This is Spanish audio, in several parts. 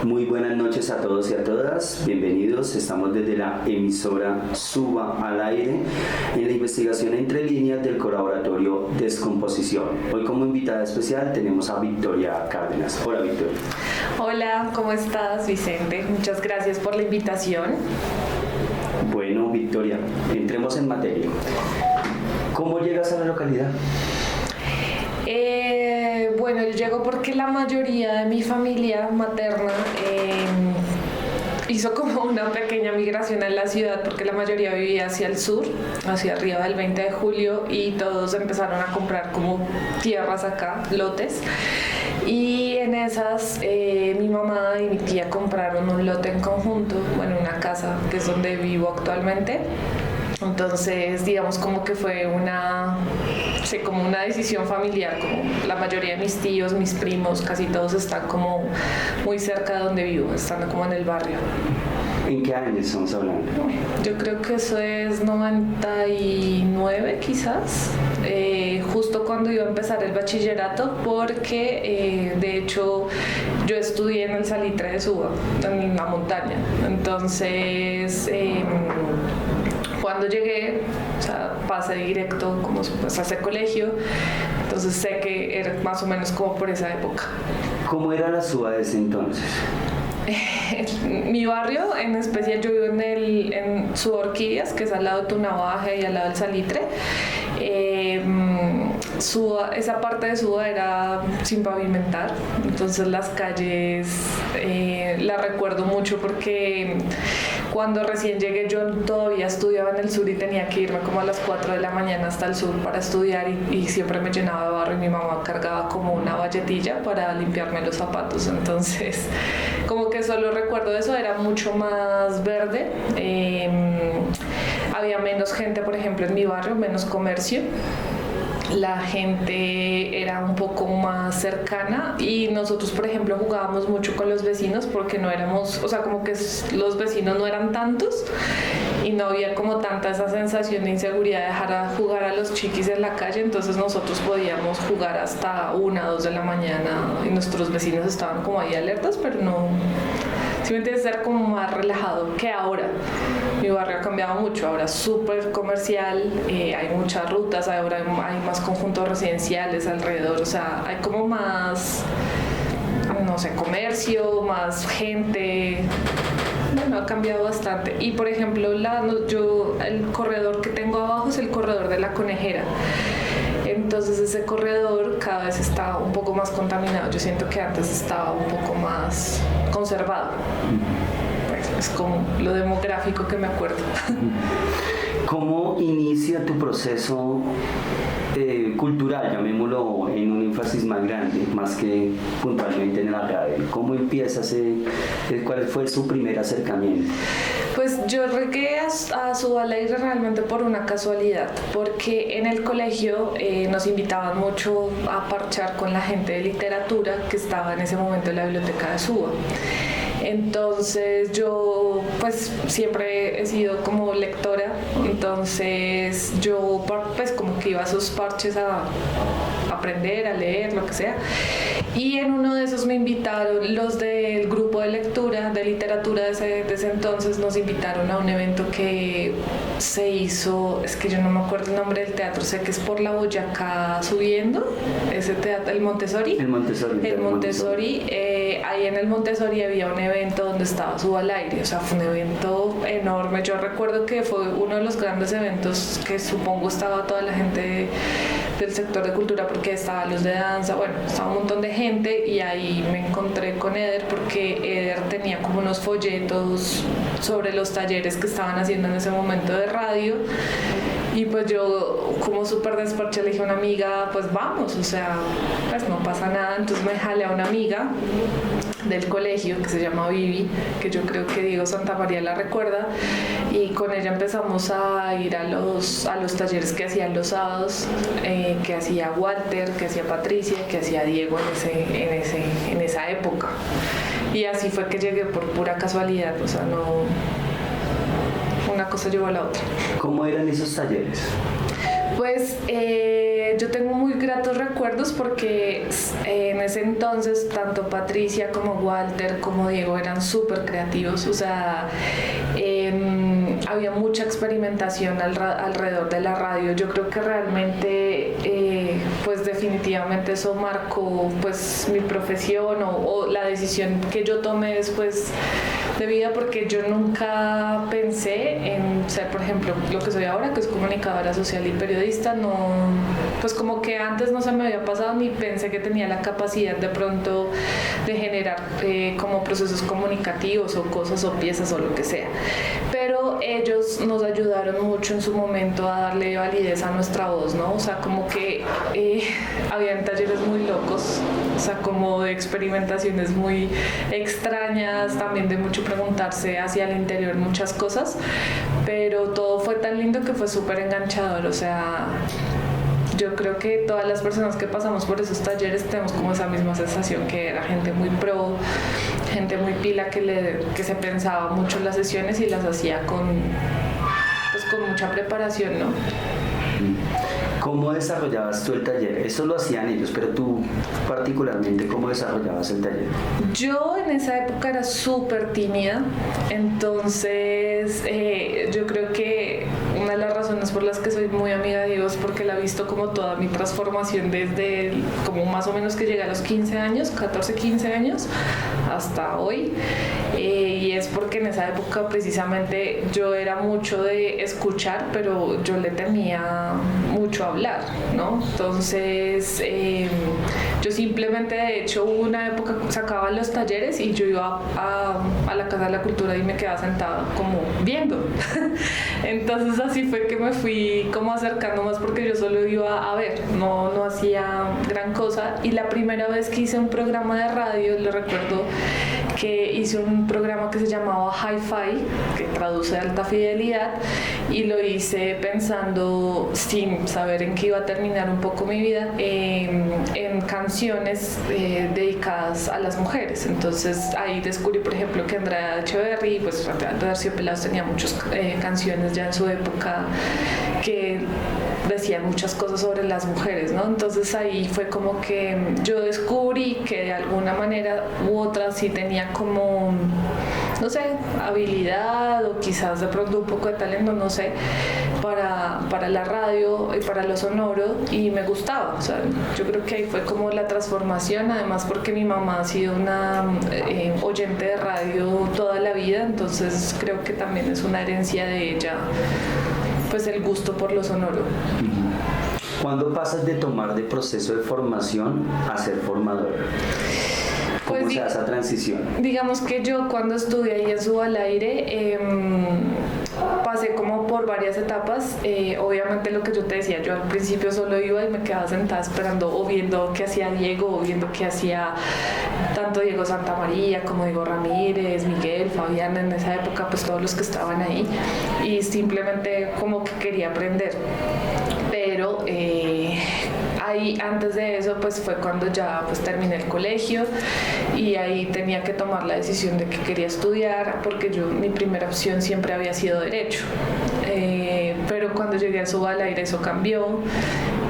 Muy buenas noches a todos y a todas, bienvenidos. Estamos desde la emisora Suba al Aire en la investigación entre líneas del colaboratorio Descomposición. Hoy como invitada especial tenemos a Victoria Cárdenas. Hola Victoria. Hola, ¿cómo estás, Vicente? Muchas gracias por la invitación. Bueno, Victoria, entremos en materia. ¿Cómo llegas a la localidad? Bueno, yo llego porque la mayoría de mi familia materna hizo como una pequeña migración en la ciudad porque la mayoría vivía hacia el sur, hacia arriba del 20 de julio y todos empezaron a comprar como tierras acá, lotes. Y en esas mi mamá y mi tía compraron un lote en conjunto, bueno, una casa que es donde vivo actualmente. Entonces, digamos como que fue como una decisión familiar, como la mayoría de mis tíos, mis primos, casi todos están como muy cerca de donde vivo, están como en el barrio. ¿En qué años estamos hablando? Yo creo que eso es 99 quizás, justo cuando iba a empezar el bachillerato, porque de hecho yo estudié en el Salitre de Suba, en la montaña. Entonces, cuando llegué, o sea, pasé directo como pues, a ese colegio, entonces sé que era más o menos como por esa época. ¿Cómo era la Suba de ese entonces? Mi barrio, en especial yo vivo en Suba Orquídeas, que es al lado de Tunabaje y al lado del Salitre. Esa parte de Suba era sin pavimentar, entonces las calles las recuerdo mucho porque cuando recién llegué yo todavía estudiaba en el sur y tenía que irme como a las 4 de la mañana hasta el sur para estudiar y siempre me llenaba de barro y mi mamá cargaba como una valletilla para limpiarme los zapatos, entonces como que solo recuerdo eso, era mucho más verde. Había menos gente, por ejemplo, en mi barrio, menos comercio. La gente era un poco más cercana y nosotros, por ejemplo, jugábamos mucho con los vecinos porque no éramos, o sea, como que los vecinos no eran tantos y no había como tanta esa sensación de inseguridad de dejar a jugar a los chiquis en la calle, entonces nosotros podíamos jugar hasta 1, 2 de la mañana y nuestros vecinos estaban como ahí alertas, pero no... Simplemente ser como más relajado que ahora. Mi barrio ha cambiado mucho, ahora es súper comercial, hay muchas rutas, ahora hay más conjuntos residenciales alrededor, o sea, hay como más, no sé, comercio, más gente. Bueno, ha cambiado bastante. Y por ejemplo, el corredor que tengo abajo es el corredor de la Conejera. Entonces ese corredor cada vez está un poco más contaminado. Yo siento que antes estaba un poco más conservado. Pues es como lo demográfico que me acuerdo. ¿Cómo inicia tu proceso cultural, llamémoslo, en un énfasis más grande, más que puntualmente en la radio? ¿Cómo empieza cuál fue su primer acercamiento? Pues yo llegué a Suba al Aire realmente por una casualidad, porque en el colegio nos invitaban mucho a parchar con la gente de literatura que estaba en ese momento en la biblioteca de Suba. Entonces yo pues siempre he sido como lectora, entonces yo pues como que iba a esos parches a aprender, a leer, lo que sea. Y en uno de esos me invitaron los del grupo de lectura, de literatura de ese entonces, nos invitaron a un evento que se hizo, es que yo no me acuerdo el nombre del teatro, sé que es por la Boyacá subiendo, ese teatro, el Montessori. El Montessori. Ahí en el Montessori había un evento donde estaba Suba al Aire, o sea, fue un evento enorme. Yo recuerdo que fue uno de los grandes eventos que supongo estaba toda la gente del sector de cultura porque estaban los de danza, bueno, estaba un montón de gente y ahí me encontré con Eder porque Eder tenía como unos folletos sobre los talleres que estaban haciendo en ese momento de radio y pues yo como súper desparche le dije a una amiga, pues vamos, o sea, pues no pasa nada, entonces me jalé a una amiga del colegio que se llama Vivi, que yo creo que Diego Santamaría la recuerda, y con ella empezamos a ir a los talleres que hacían los sábados, que hacía Walter, que hacía Patricia, que hacía Diego en esa época. Y así fue que llegué por pura casualidad, o sea, no, una cosa llevó a la otra. ¿Cómo eran esos talleres? Pues yo tengo muy gratos recuerdos porque en ese entonces tanto Patricia como Walter como Diego eran súper creativos, o sea, había mucha experimentación alrededor de la radio. Yo creo que realmente pues definitivamente eso marcó pues mi profesión o la decisión que yo tomé después de vida, porque yo nunca pensé en ser, por ejemplo, lo que soy ahora, que es comunicadora social y periodista. No, pues como que antes no se me había pasado ni pensé que tenía la capacidad de pronto de generar como procesos comunicativos o cosas o piezas o lo que sea. Pero ellos nos ayudaron mucho en su momento a darle validez a nuestra voz, ¿no? O sea, como que habían talleres muy locos, o sea, como de experimentaciones muy extrañas, también de mucho preguntarse hacia el interior muchas cosas, pero todo fue tan lindo que fue súper enganchador. O sea, yo creo que todas las personas que pasamos por esos talleres tenemos como esa misma sensación, que era gente muy pro, gente muy pila, que se pensaba mucho las sesiones y las hacía con mucha preparación, ¿no? ¿Cómo desarrollabas tú el taller? Eso lo hacían ellos, pero tú particularmente, ¿cómo desarrollabas el taller? Yo en esa época era súper tímida, entonces yo creo que una de las razones por las que soy muy amiga de Dios, porque la he visto como toda mi transformación desde como más o menos que llegué a los 15 años, 14, 15 años, hasta hoy, y es porque en esa época precisamente yo era mucho de escuchar, pero yo le temía mucho hablar, ¿no? Entonces yo simplemente, de hecho, hubo una época que sacaba los talleres y yo iba a la Casa de la Cultura y me quedaba sentada como viendo. Entonces así fue que me fui como acercando más, porque yo solo iba a ver, no hacía gran cosa. Y la primera vez que hice un programa de radio, lo recuerdo que hice un programa que se llamaba Hi-Fi, que traduce alta fidelidad, y lo hice pensando, sin saber en qué iba a terminar un poco mi vida, en canciones dedicadas a las mujeres. Entonces ahí descubrí, por ejemplo, que Andrea Echeverry, pues Terciopelados tenía muchas canciones ya en su época que decían muchas cosas sobre las mujeres, ¿no? Entonces ahí fue como que yo descubrí que de alguna manera u otra sí tenía como, no sé, habilidad o quizás de pronto un poco de talento, no sé, para la radio y para lo sonoro, y me gustaba. O sea, yo creo que ahí fue como la transformación, además porque mi mamá ha sido una oyente de radio toda la vida, entonces creo que también es una herencia de ella, pues el gusto por lo sonoro. ¿Cuándo pasas de tomar de proceso de formación a ser formador? ¿Cómo Pues se da esa transición? Digamos que yo cuando estudié ahí en Suba al Aire pasé como por varias etapas. Obviamente lo que yo te decía, yo al principio solo iba y me quedaba sentada esperando o viendo qué hacía Diego o viendo qué hacía tanto Diego Santamaría como Diego Ramírez, Miguel, Fabián, en esa época pues todos los que estaban ahí, y simplemente como que quería aprender. Pero ahí antes de eso pues fue cuando ya pues terminé el colegio y ahí tenía que tomar la decisión de que quería estudiar, porque mi primera opción siempre había sido Derecho, pero cuando llegué a Suba al Aire eso cambió.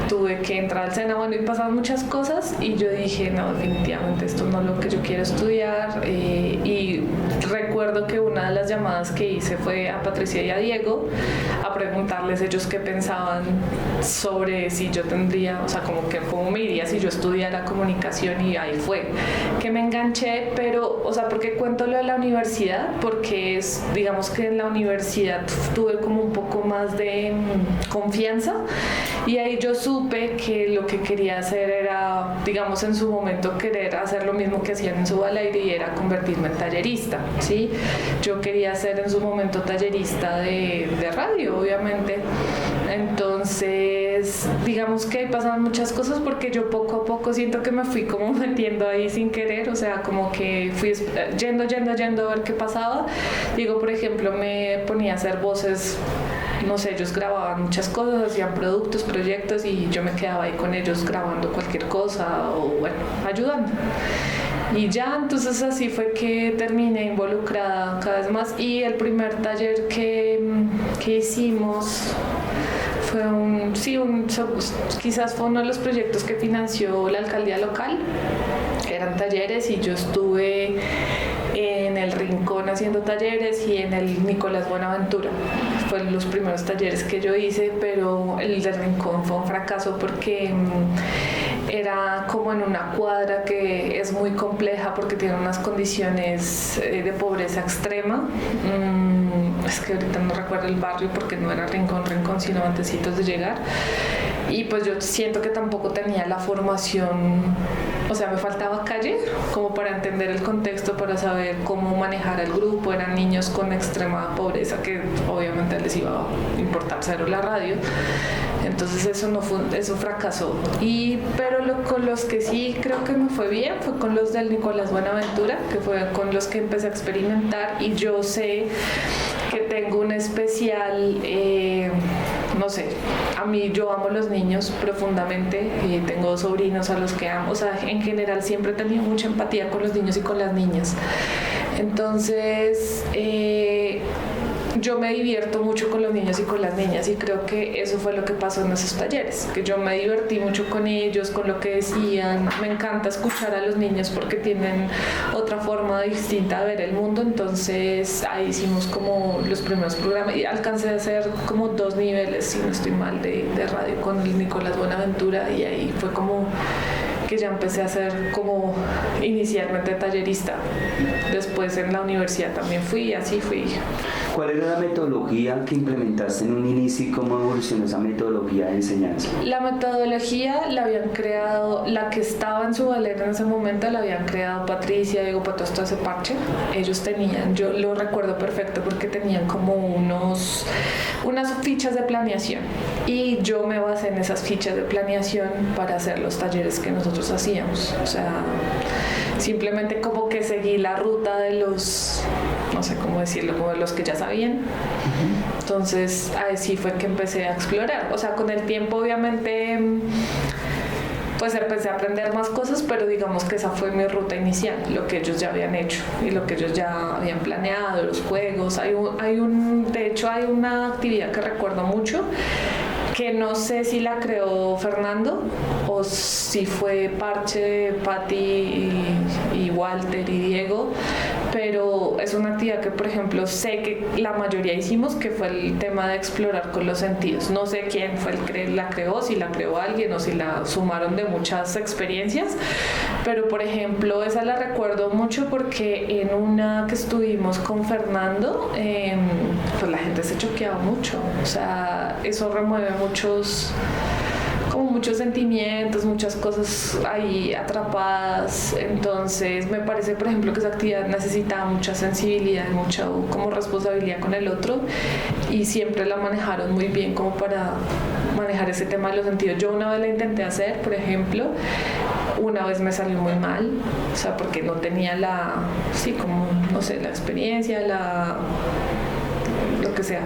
Tuve que entrar al SENA, bueno, y pasaban muchas cosas y yo dije, no, definitivamente esto no es lo que yo quiero estudiar. Y recuerdo que una de las llamadas que hice fue a Patricia y a Diego a preguntarles ellos qué pensaban sobre si yo tendría, o sea, como que cómo me iría si yo estudiara comunicación, y ahí fue que me enganché. Pero, o sea, ¿por qué cuento lo de la universidad? Porque digamos que en la universidad tuve como un poco más de confianza, y ahí yo supe que lo que quería hacer era, digamos, en su momento querer hacer lo mismo que hacían en Suba al Aire, y era convertirme en tallerista, ¿sí? Yo quería ser en su momento tallerista de radio, obviamente. Entonces, digamos que ahí pasaban muchas cosas, porque yo poco a poco siento que me fui como metiendo ahí sin querer, o sea, como que fui yendo a ver qué pasaba. Digo, por ejemplo, me ponía a hacer voces, no sé, ellos grababan muchas cosas, hacían productos, proyectos, y yo me quedaba ahí con ellos grabando cualquier cosa o, bueno, ayudando. Y ya, entonces así fue que terminé involucrada cada vez más. Y el primer taller que hicimos quizás fue uno de los proyectos que financió la alcaldía local. Eran talleres y yo estuve en el Rincón haciendo talleres y en el Nicolás Buenaventura. Fueron los primeros talleres que yo hice, pero el del Rincón fue un fracaso porque era como en una cuadra que es muy compleja porque tiene unas condiciones de pobreza extrema. Es que ahorita no recuerdo el barrio porque no era Rincón, sino antecitos de llegar. Y pues yo siento que tampoco tenía la formación, o sea, me faltaba calle como para entender el contexto, para saber cómo manejar al grupo. Eran niños con extrema pobreza que obviamente les iba a importar cero la radio. Entonces eso fracasó. Pero con los que sí creo que me fue bien fue con los del Nicolás Buenaventura, que fue con los que empecé a experimentar, y yo sé que tengo un especial, no sé, a mí yo amo los niños profundamente, tengo sobrinos a los que amo, o sea, en general siempre he tenido mucha empatía con los niños y con las niñas. Entonces, yo me divierto mucho con los niños y con las niñas, y creo que eso fue lo que pasó en esos talleres, que yo me divertí mucho con ellos, con lo que decían. Me encanta escuchar a los niños porque tienen otra forma distinta de ver el mundo. Entonces ahí hicimos como los primeros programas y alcancé a hacer como 2 niveles, si no estoy mal, de radio con el Nicolás Buenaventura, y ahí fue como que ya empecé a ser como inicialmente tallerista. Después en la universidad también fui, así fui. ¿Cuál era la metodología que implementaste en un inicio y cómo evolucionó esa metodología de enseñanza? La metodología la habían creado, la que estaba en su valera en ese momento, la habían creado Patricia, Diego Patos, todo ese parche. Ellos tenían, yo lo recuerdo perfecto porque tenían como unas fichas de planeación, y yo me basé en esas fichas de planeación para hacer los talleres que nosotros hacíamos. O sea, simplemente como que seguí la ruta de los, no sé cómo decirlo, como de los que ya sabían. Entonces así fue que empecé a explorar. O sea, con el tiempo obviamente pues empecé a aprender más cosas, pero digamos que esa fue mi ruta inicial, lo que ellos ya habían hecho y lo que ellos ya habían planeado, los juegos. De hecho hay una actividad que recuerdo mucho, que no sé si la creó Fernando o si fue parche, Patti y Walter y Diego, pero es una actividad que, por ejemplo, sé que la mayoría hicimos, que fue el tema de explorar con los sentidos. No sé quién fue el que la creó, si la creó alguien o si la sumaron de muchas experiencias, pero, por ejemplo, esa la recuerdo mucho porque en una que estuvimos con Fernando, pues la gente se choqueaba mucho. O sea, eso remueve muchos sentimientos, muchas cosas ahí atrapadas. Entonces me parece, por ejemplo, que esa actividad necesitaba mucha sensibilidad, mucha como responsabilidad con el otro, y siempre la manejaron muy bien como para manejar ese tema de los sentidos. Yo una vez la intenté hacer, por ejemplo, una vez me salió muy mal, o sea, porque no tenía la experiencia, lo que sea,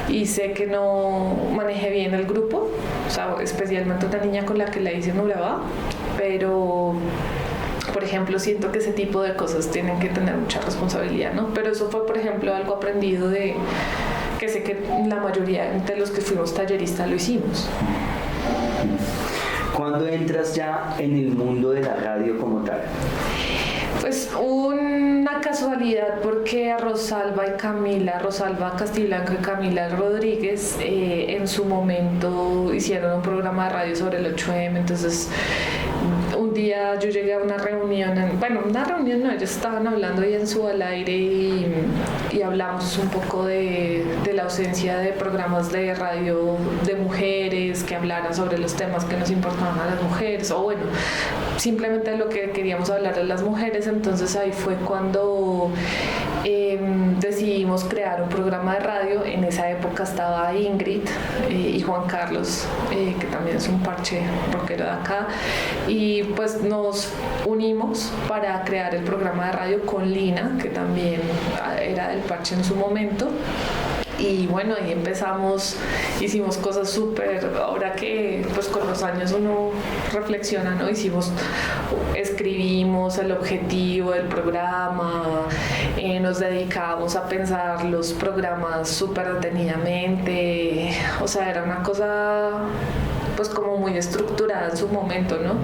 y sé que no manejé bien el grupo, o sea, especialmente una niña con la que la hice no la va, pero, por ejemplo, siento que ese tipo de cosas tienen que tener mucha responsabilidad, ¿no? Pero eso fue, por ejemplo, algo aprendido que sé que la mayoría de los que fuimos talleristas lo hicimos. ¿Cuándo entras ya en el mundo de la radio como tal? Pues una casualidad, porque a Rosalba Castiblanco y Camila Rodríguez en su momento hicieron un programa de radio sobre el 8M. Entonces un día yo llegué a una reunión, ellos estaban hablando ahí en su al aire y hablamos un poco de la ausencia de programas de radio de mujeres que hablaran sobre los temas que nos importaban a las mujeres, o bueno, simplemente lo que queríamos hablar de las mujeres. Entonces ahí fue cuando decidimos crear un programa de radio. En esa época estaba Ingrid y Juan Carlos, que también es un parche rockero de acá, y pues nos unimos para crear el programa de radio con Lina, que también era del parche en su momento. Y bueno, ahí empezamos, hicimos cosas súper, ahora que pues con los años uno reflexiona, ¿no? Escribimos el objetivo del programa, nos dedicamos a pensar los programas súper detenidamente, o sea, era una cosa pues como muy estructurada en su momento, ¿no?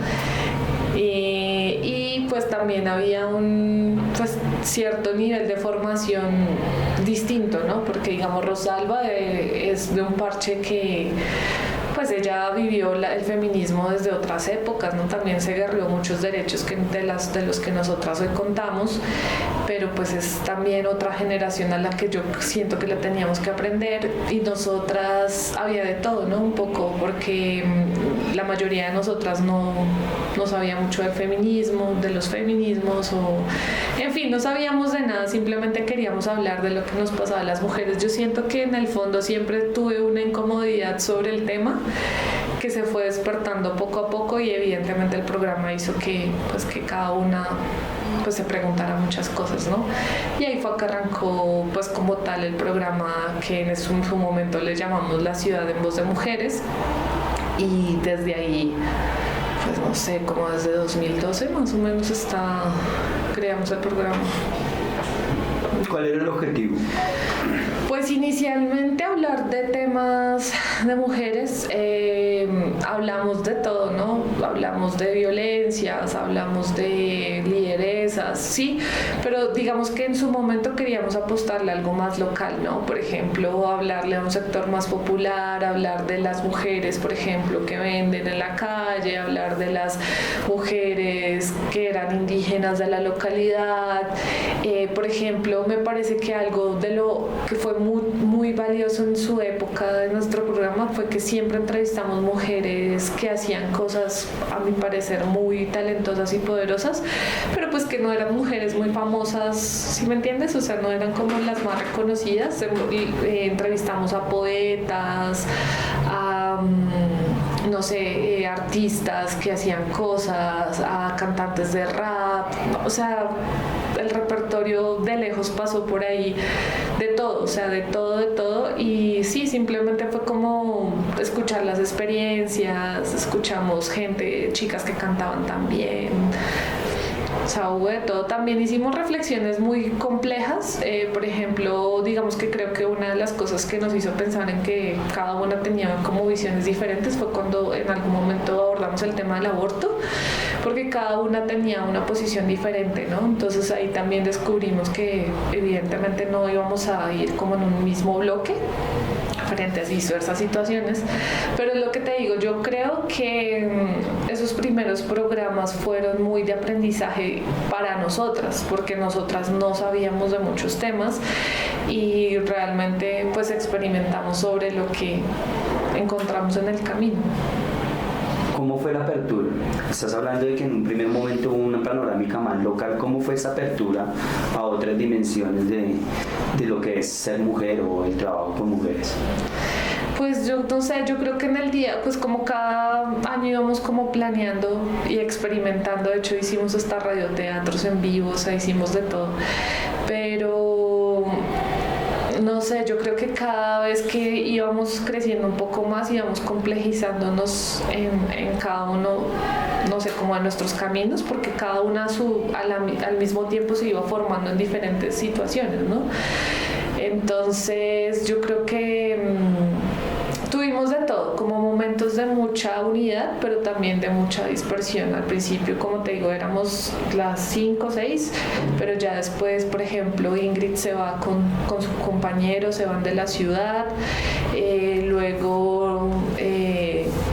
Y pues también había un pues, cierto nivel de formación distinto, ¿no? Porque digamos Rosalba es de un parche que pues ella vivió el feminismo desde otras épocas, ¿no? También se guerreó muchos derechos de los que nosotras hoy contamos, pero pues es también otra generación a la que yo siento que la teníamos que aprender, y nosotras había de todo, ¿no? Un poco, porque la mayoría de nosotras no sabía mucho del feminismo, de los feminismos, o en fin, no sabíamos de nada, simplemente queríamos hablar de lo que nos pasaba a las mujeres. Yo siento que en el fondo siempre tuve una incomodidad sobre el tema que se fue despertando poco a poco, y evidentemente el programa hizo que cada una pues se preguntara muchas cosas, ¿no? Y ahí fue que arrancó pues como tal el programa que en su momento le llamamos La Ciudad en Voz de Mujeres, y desde ahí pues no sé, como desde 2012 más o menos creamos el programa. ¿Cuál era el objetivo? Pues inicialmente hablar de temas de mujeres, hablamos de todo, ¿no? Hablamos de violencias, hablamos de lideresas, sí, pero digamos que en su momento queríamos apostarle a algo más local, ¿no? Por ejemplo, hablarle a un sector más popular, hablar de las mujeres, por ejemplo, que venden en la calle, hablar de las mujeres que eran indígenas de la localidad. Por ejemplo, me parece que algo de lo que fue muy valioso en su época de nuestro programa fue que siempre entrevistamos mujeres que hacían cosas, a mi parecer, muy talentosas y poderosas, pero pues que no eran mujeres muy famosas, ¿sí me entiendes? O sea, no eran como las más reconocidas. Entrevistamos a poetas, a no sé, artistas que hacían cosas, a cantantes de rap, o sea, el repertorio de lejos pasó por ahí, de todo, o sea, de todo, y sí, simplemente fue como escuchar las experiencias, escuchamos chicas que cantaban también. O sea, hubo de todo. También hicimos reflexiones muy complejas. Por ejemplo, digamos que creo que una de las cosas que nos hizo pensar en que cada una tenía como visiones diferentes fue cuando en algún momento abordamos el tema del aborto, porque cada una tenía una posición diferente, ¿no? Entonces ahí también descubrimos que evidentemente no íbamos a ir como en un mismo bloque frente a diversas situaciones, pero es lo que te digo, yo creo que esos primeros programas fueron muy de aprendizaje para nosotras, porque nosotras no sabíamos de muchos temas y realmente pues experimentamos sobre lo que encontramos en el camino. ¿Cómo fue la apertura? Estás hablando de que en un primer momento hubo una panorámica más local. ¿Cómo fue esa apertura a otras dimensiones de lo que es ser mujer o el trabajo con mujeres? Pues yo no sé, yo creo que en el día, pues como cada año íbamos como planeando y experimentando. De hecho hicimos hasta radioteatros en vivo, o sea, hicimos de todo, pero no sé, yo creo que cada vez que íbamos creciendo un poco más, íbamos complejizándonos en cada uno, no sé, como en nuestros caminos, porque cada una al mismo tiempo se iba formando en diferentes situaciones, ¿no? Entonces yo creo que tuvimos de todo, como momentos de mucha unidad, pero también de mucha dispersión. Al principio, como te digo, éramos las 5 o 6, pero ya después, por ejemplo, Ingrid se va con su compañero, se van de la ciudad, luego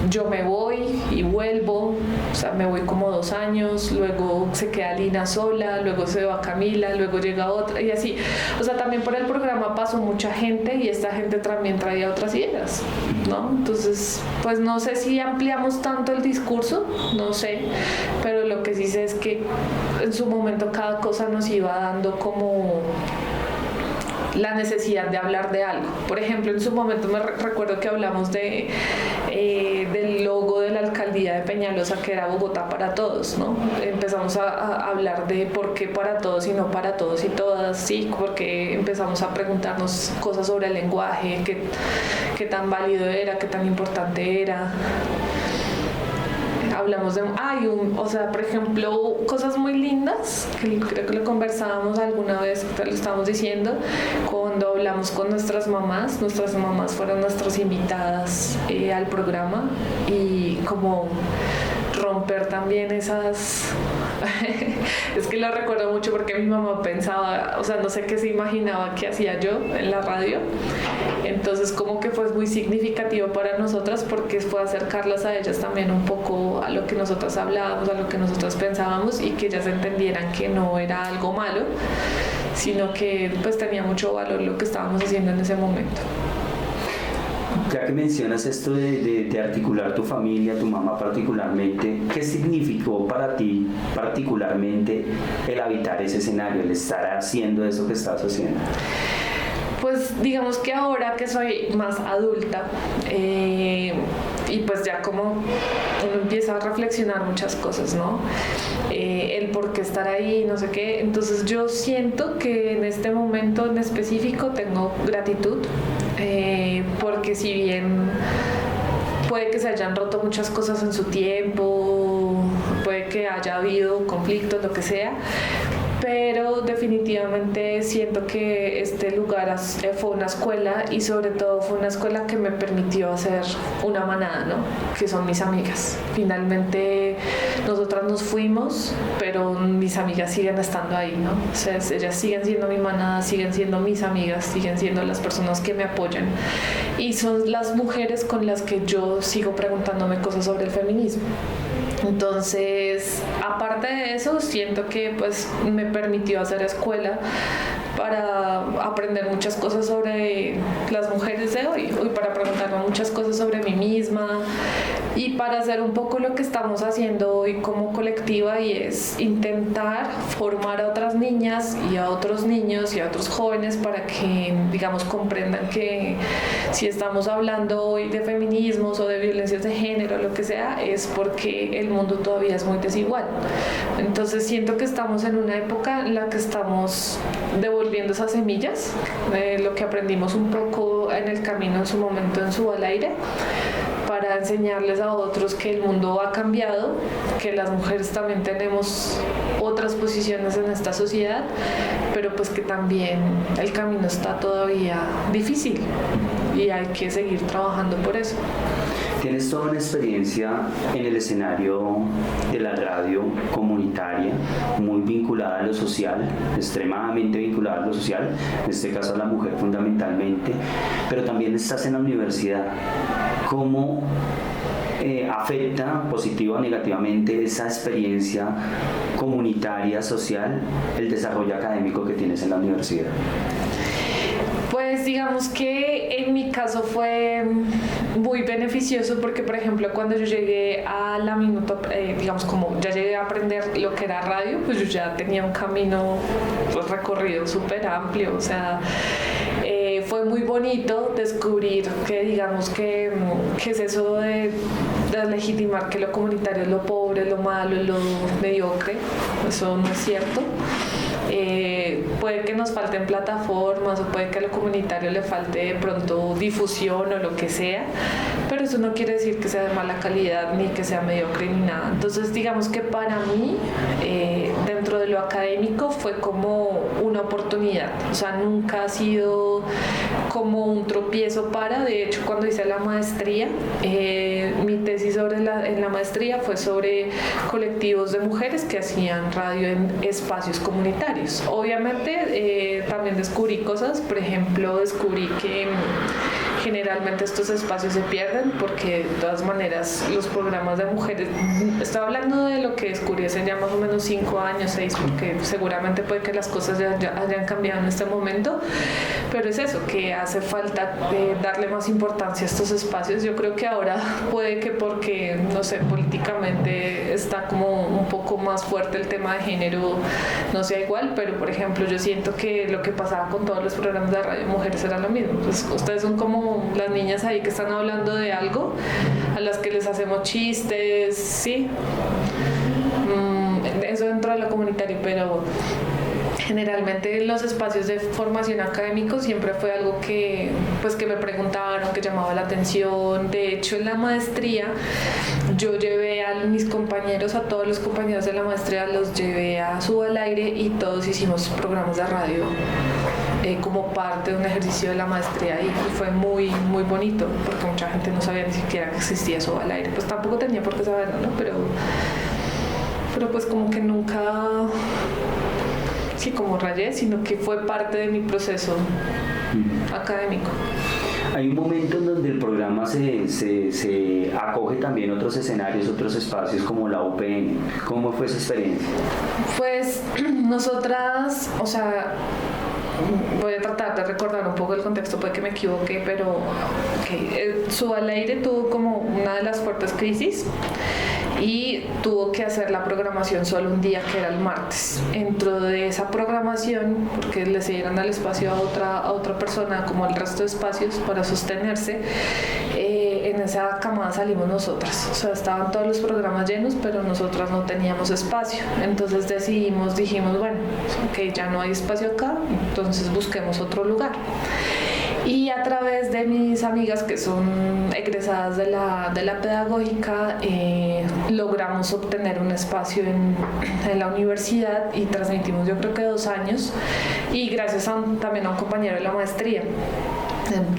yo me voy y vuelvo, o sea, me voy como 2 años, luego se queda Lina sola, luego se va Camila, luego llega otra, y así. O sea, también por el programa pasó mucha gente y esta gente también traía otras ideas, ¿no? Entonces, pues no sé si ampliamos tanto el discurso, no sé, pero lo que sí sé es que en su momento cada cosa nos iba dando como la necesidad de hablar de algo. Por ejemplo, en su momento me recuerdo que hablamos del logo de la alcaldía de Peñalosa, que era Bogotá para todos, ¿no? Empezamos a hablar de por qué para todos y no para todos y todas, sí, porque empezamos a preguntarnos cosas sobre el lenguaje, qué tan válido era, qué tan importante era. Hablamos de, o sea, por ejemplo, cosas muy lindas, que creo que lo conversábamos alguna vez, que lo estábamos diciendo, cuando hablamos con nuestras mamás fueron nuestras invitadas al programa, y como romper también esas... Es que lo recuerdo mucho porque mi mamá pensaba, o sea, no sé qué se imaginaba que hacía yo en la radio. Entonces como que fue muy significativo para nosotras, porque fue acercarlas a ellas también un poco a lo que nosotras hablábamos, a lo que nosotras pensábamos, y que ellas entendieran que no era algo malo, sino que pues tenía mucho valor lo que estábamos haciendo en ese momento. Ya que mencionas esto de articular tu familia, tu mamá particularmente, ¿qué significó para ti particularmente el habitar ese escenario, el estar haciendo eso que estás haciendo? Pues digamos que ahora que soy más adulta, y pues ya como uno empieza a reflexionar muchas cosas, ¿no? El por qué estar ahí, no sé qué. Entonces yo siento que en este momento en específico tengo gratitud, porque si bien puede que se hayan roto muchas cosas en su tiempo, puede que haya habido conflictos, lo que sea, pero definitivamente siento que este lugar fue una escuela, y sobre todo fue una escuela que me permitió hacer una manada, ¿no? Que son mis amigas. Finalmente nosotras nos fuimos, pero mis amigas siguen estando ahí, ¿no? O sea, ellas siguen siendo mi manada, siguen siendo mis amigas, siguen siendo las personas que me apoyan, y son las mujeres con las que yo sigo preguntándome cosas sobre el feminismo. Entonces, aparte de eso, siento que pues me permitió hacer escuela para aprender muchas cosas sobre las mujeres de hoy, y para preguntarme muchas cosas sobre mí misma, y para hacer un poco lo que estamos haciendo hoy como colectiva, y es intentar formar a otras niñas y a otros niños y a otros jóvenes para que, digamos, comprendan que si estamos hablando hoy de feminismos o de violencias de género, lo que sea, es porque el mundo todavía es muy desigual. Entonces siento que estamos en una época en la que estamos devolviendo esas semillas, lo que aprendimos un poco en el camino en su momento en Suba al Aire, para enseñarles a otros que el mundo ha cambiado, que las mujeres también tenemos otras posiciones en esta sociedad, pero pues que también el camino está todavía difícil y hay que seguir trabajando por eso. Tienes toda una experiencia en el escenario de la radio comunitaria, muy vinculada a lo social, extremadamente vinculada a lo social, en este caso a la mujer fundamentalmente, pero también estás en la universidad. ¿Cómo afecta positiva o negativamente esa experiencia comunitaria, social, el desarrollo académico que tienes en la universidad? Pues digamos que en mi caso fue muy beneficioso, porque por ejemplo cuando yo llegué a la Minuto, digamos como ya llegué a aprender lo que era radio, pues yo ya tenía un camino pues, recorrido súper amplio, o sea, fue muy bonito descubrir que digamos que es eso de legitimar que lo comunitario es lo pobre, lo malo, lo mediocre. Eso no es cierto. Puede que nos falten plataformas, o puede que a lo comunitario le falte de pronto difusión o lo que sea, pero eso no quiere decir que sea de mala calidad ni que sea mediocre ni nada. Entonces digamos que para mí dentro de lo académico fue como una oportunidad, o sea, nunca ha sido como un tropiezo de hecho cuando hice la maestría, mi tesis en la maestría fue sobre colectivos de mujeres que hacían radio en espacios comunitarios. Obviamente también descubrí cosas, por ejemplo, descubrí que generalmente estos espacios se pierden porque de todas maneras los programas de mujeres, estaba hablando de lo que descubrí hace ya más o menos 5 años, 6, porque seguramente puede que las cosas ya hayan cambiado en este momento, pero es eso, que hace falta darle más importancia a estos espacios. Yo creo que ahora puede que porque, no sé, políticamente está como un poco más más fuerte el tema de género no sea igual, pero por ejemplo yo siento que lo que pasaba con todos los programas de radio de mujeres era lo mismo. Pues ustedes son como las niñas ahí que están hablando de algo, a las que les hacemos chistes, sí. Eso dentro de lo comunitario, pero generalmente los espacios de formación académico siempre fue algo que, pues, que me preguntaron, que llamaba la atención. De hecho, en la maestría yo llevé a mis compañeros, a todos los compañeros de la maestría, los llevé a Suba al Aire y todos hicimos programas de radio como parte de un ejercicio de la maestría y fue muy, muy bonito porque mucha gente no sabía ni siquiera que existía Suba al Aire. Pues tampoco tenía por qué saberlo, ¿no? Pero pues como que nunca... sí, como rayé, sino que fue parte de mi proceso académico. Hay un momento en donde el programa se acoge también otros escenarios, otros espacios como la UPN. ¿Cómo fue esa experiencia? Pues nosotras, o sea, voy a tratar de recordar un poco el contexto, puede que me equivoque, pero Suba al Aire tuvo como una de las fuertes crisis y tuvo que hacer la programación solo un día, que era el martes. Dentro de esa programación, porque le cedieron al espacio a otra persona como el resto de espacios para sostenerse, en esa camada salimos nosotras. O sea, estaban todos los programas llenos, pero nosotras no teníamos espacio. Entonces dijimos, bueno, ok, ya no hay espacio acá, entonces busquemos otro lugar. Y a través de mis amigas que son egresadas de la pedagógica, logramos obtener un espacio en la universidad y transmitimos yo creo que 2 años, y gracias también a un compañero de la maestría.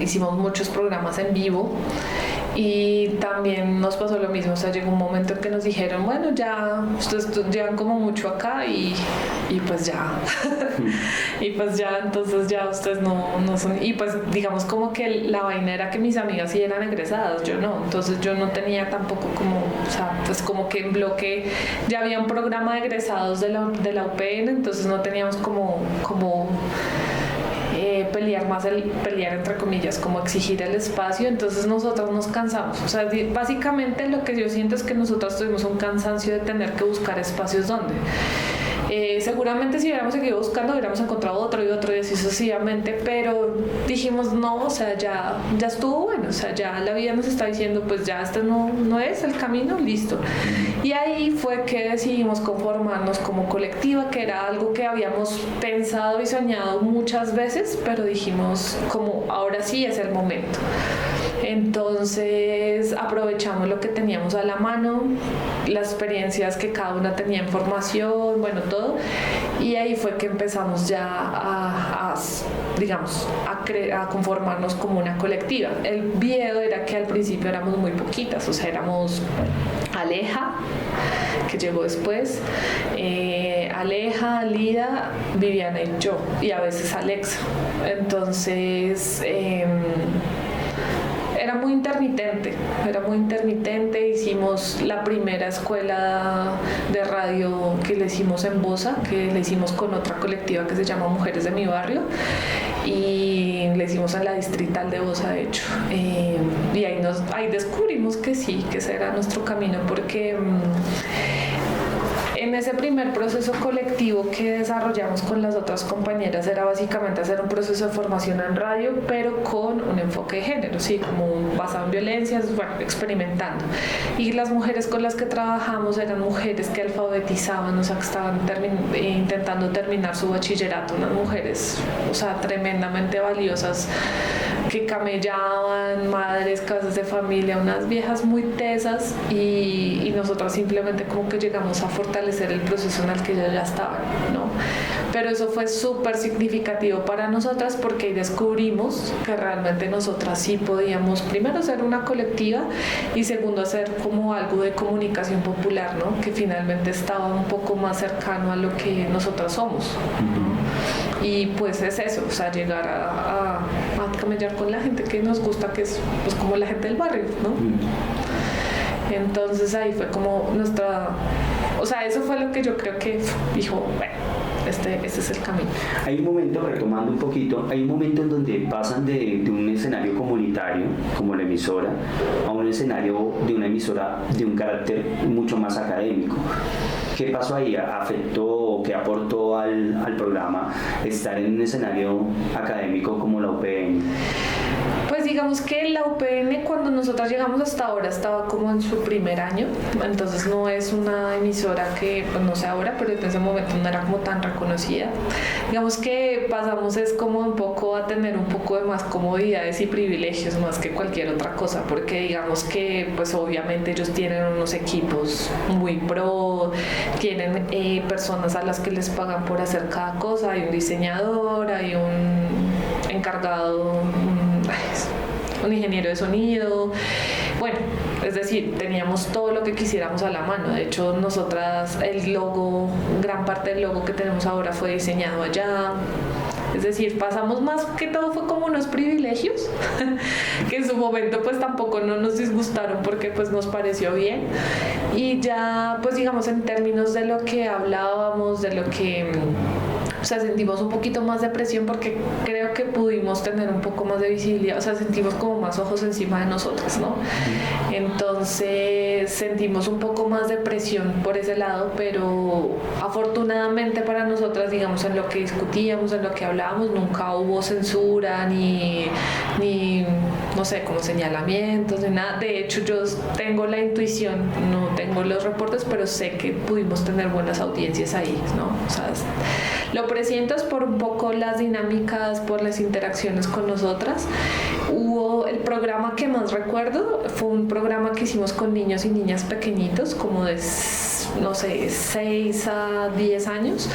Hicimos muchos programas en vivo y también nos pasó lo mismo, o sea, llegó un momento en que nos dijeron, bueno, ya, ustedes llevan como mucho acá y pues ya, y pues ya, entonces ya ustedes no son, y pues digamos como que la vaina era que mis amigas sí eran egresadas, yo no, entonces yo no tenía tampoco como, o sea, pues como que en bloque ya había un programa de egresados de la UPN, entonces no teníamos como pelear entre comillas, como exigir el espacio, entonces nosotros nos cansamos, o sea, básicamente lo que yo siento es que nosotros tuvimos un cansancio de tener que buscar espacios donde seguramente si hubiéramos seguido buscando hubiéramos encontrado otro y así sucesivamente, pero dijimos no, o sea, ya estuvo bueno, o sea, ya la vida nos está diciendo pues ya este no es el camino, listo. Y ahí fue que decidimos conformarnos como colectiva, que era algo que habíamos pensado y soñado muchas veces, pero dijimos como ahora sí es el momento. Entonces aprovechamos lo que teníamos a la mano, las experiencias que cada una tenía en formación, bueno, todo, y ahí fue que empezamos ya a conformarnos como una colectiva. El miedo era que al principio éramos muy poquitas, o sea, éramos Aleja, que llegó después, Aleja, Lida, Viviana y yo, y a veces Alexa. Entonces era muy intermitente, hicimos la primera escuela de radio que le hicimos en Bosa, que le hicimos con otra colectiva que se llama Mujeres de mi Barrio, y le hicimos en la distrital de Bosa, de hecho, y ahí descubrimos que sí, que ese era nuestro camino, porque en ese primer proceso colectivo que desarrollamos con las otras compañeras era básicamente hacer un proceso de formación en radio, pero con un enfoque de género, sí, como basado en violencias, bueno, experimentando. Y las mujeres con las que trabajamos eran mujeres que alfabetizaban, o sea, que estaban intentando terminar su bachillerato, unas mujeres, o sea, tremendamente valiosas, que camellaban, madres, casas de familia, unas viejas muy tesas, y nosotras simplemente como que llegamos a fortalecer el proceso en el que ellas ya estaban, ¿no? Pero eso fue súper significativo para nosotras porque ahí descubrimos que realmente nosotras sí podíamos, primero, ser una colectiva y segundo, hacer como algo de comunicación popular, ¿no? Que finalmente estaba un poco más cercano a lo que nosotras somos. Y pues es eso, o sea, llegar a camellar con la gente que nos gusta, que es pues como la gente del barrio, ¿no? Entonces ahí fue como o sea, eso fue lo que yo creo que dijo, bueno, este es el camino. Hay un momento, retomando un poquito, hay un momento en donde pasan de un escenario comunitario, como la emisora, a un escenario de una emisora de un carácter mucho más académico. ¿Qué pasó ahí? ¿Afectó o qué aportó al programa estar en un escenario académico como la UPN? Pues digamos que la UPN cuando nosotras llegamos hasta ahora estaba como en su primer año, entonces no es una emisora que, pues no sé ahora, pero en ese momento no era como tan reconocida. Digamos que pasamos es como un poco a tener un poco de más comodidades y privilegios más que cualquier otra cosa, porque digamos que pues obviamente ellos tienen unos equipos muy pro, tienen personas a las que les pagan por hacer cada cosa, hay un diseñador, hay un encargado, un ingeniero de sonido, bueno, es decir, teníamos todo lo que quisiéramos a la mano. De hecho, nosotras, el logo, gran parte del logo que tenemos ahora fue diseñado allá. Es decir, pasamos más que todo fue como unos privilegios que en su momento pues tampoco no nos disgustaron porque pues nos pareció bien. Y ya pues digamos en términos de lo que hablábamos, de lo que o sea, sentimos un poquito más de presión porque creo que pudimos tener un poco más de visibilidad, o sea, sentimos como más ojos encima de nosotros, ¿no? Entonces sentimos un poco más de presión por ese lado, pero afortunadamente para nosotras, digamos, en lo que discutíamos, en lo que hablábamos, nunca hubo censura ni no sé, como señalamientos, ni nada. De hecho, yo tengo la intuición, no tengo los reportes, pero sé que pudimos tener buenas audiencias ahí, ¿no? O sea, lo presiento es por un poco las dinámicas, por las interacciones con nosotras. Hubo el programa que más recuerdo, fue un programa que hicimos con niños y niñas pequeñitos, como de, no sé, 6 a 10 años,